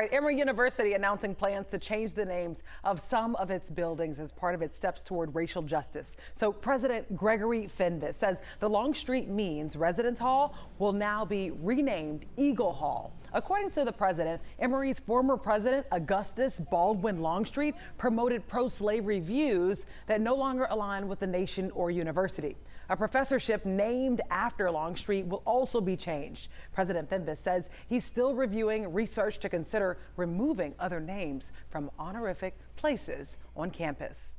All right, Emory University announcing plans to change the names of some of its buildings as part of its steps toward racial justice. So President Gregory Fenves says the Longstreet Means Residence Hall will now be renamed Eagle Hall. According to the president, Emory's former president, Augustus Baldwin Longstreet, promoted pro-slavery views that no longer align with the nation or university. A professorship named after Longstreet will also be changed. President Fenves says he's still reviewing research to consider removing other names from honorific places on campus.